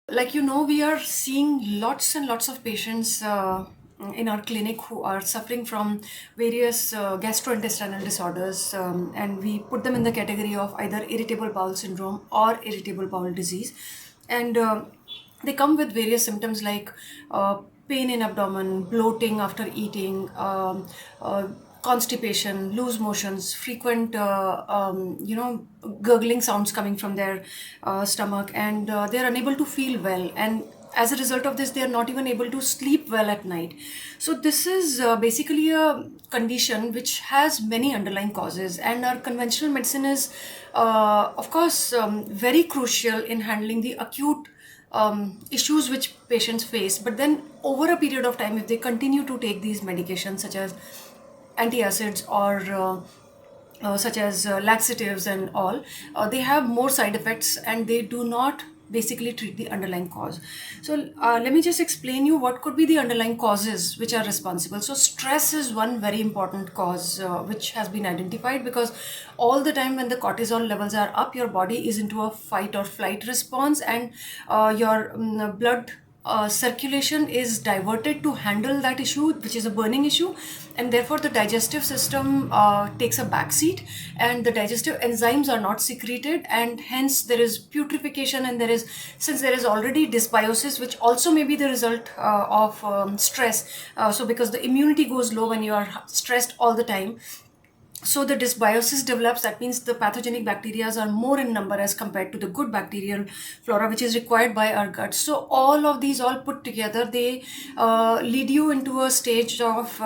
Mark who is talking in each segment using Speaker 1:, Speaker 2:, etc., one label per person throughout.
Speaker 1: We are seeing lots and lots of patients in our clinic who are suffering from various gastrointestinal disorders, and we put them in the category of either irritable bowel syndrome or irritable bowel disease. And they come with various symptoms like pain in abdomen, bloating after eating, constipation, loose motions, frequent, gurgling sounds coming from their stomach, and they are unable to feel well. And as a result of this, they are not even able to sleep well at night. So this is basically a condition which has many underlying causes, and our conventional medicine is, of course, very crucial in handling the acute issues which patients face. But then over a period of time, if they continue to take these medications such as antacids or such as laxatives and all, they have more side effects and they do not basically treat the underlying cause. So let me just explain you what could be the underlying causes which are responsible. So stress is one very important cause which has been identified, because all the time when the cortisol levels are up, your body is into a fight or flight response, and your blood circulation is diverted to handle that issue, which is a burning issue, and therefore the digestive system takes a backseat, and the digestive enzymes are not secreted, and hence there is putrefaction, and since there is already dysbiosis, which also may be the result of stress. So because the immunity goes low when you are stressed all the time, so the dysbiosis develops. That means the pathogenic bacteria are more in number as compared to the good bacterial flora which is required by our gut. So all of these all put together, they lead you into a state of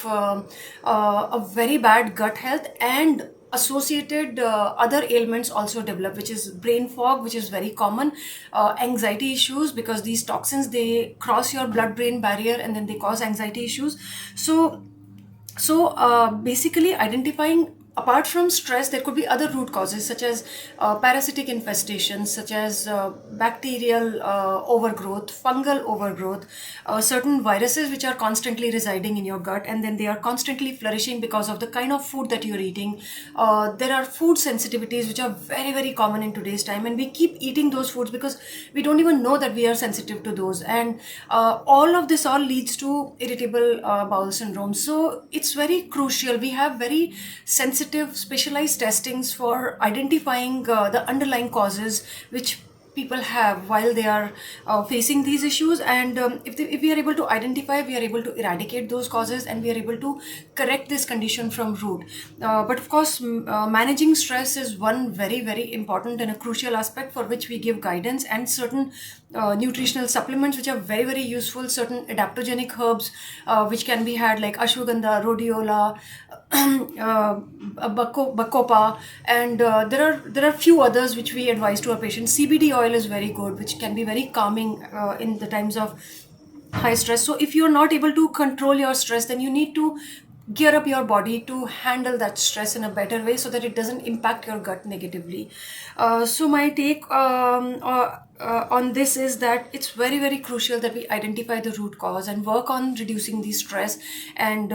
Speaker 1: a very bad gut health, and associated other ailments also develop, which is brain fog, which is very common, anxiety issues, because these toxins, they cross your blood brain barrier and then they cause anxiety issues. So basically, identifying, apart from stress, there could be other root causes such as parasitic infestations, such as bacterial overgrowth, fungal overgrowth, certain viruses which are constantly residing in your gut, and then they are constantly flourishing because of the kind of food that you're eating. There are food sensitivities which are very, very common in today's time, and we keep eating those foods because we don't even know that we are sensitive to those. And all of this all leads to irritable bowel syndrome. So it's very crucial. We have very sensitive specialized testings for identifying the underlying causes which people have while they are facing these issues. And if we are able to identify, we are able to eradicate those causes, and we are able to correct this condition from root. But of course, managing stress is one very, very important and a crucial aspect, for which we give guidance, and certain nutritional supplements which are very, very useful, certain adaptogenic herbs which can be had, like ashwagandha, rhodiola, bacopa, and there are few others which we advise to our patients. CBD oil is very good, which can be very calming in the times of high stress. So if you're not able to control your stress, then you need to gear up your body to handle that stress in a better way, so that it doesn't impact your gut negatively. So my take on this is that it's very, very crucial that we identify the root cause and work on reducing the stress, and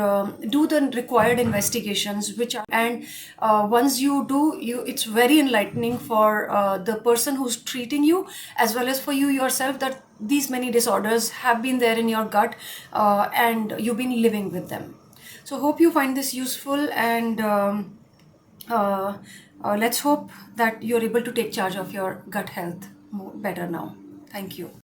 Speaker 1: do the required investigations, which are, and once you do, it's very enlightening for the person who's treating you, as well as for you yourself, that these many disorders have been there in your gut, and you've been living with them. So hope you find this useful, and let's hope that you're able to take charge of your gut health better now. Thank you.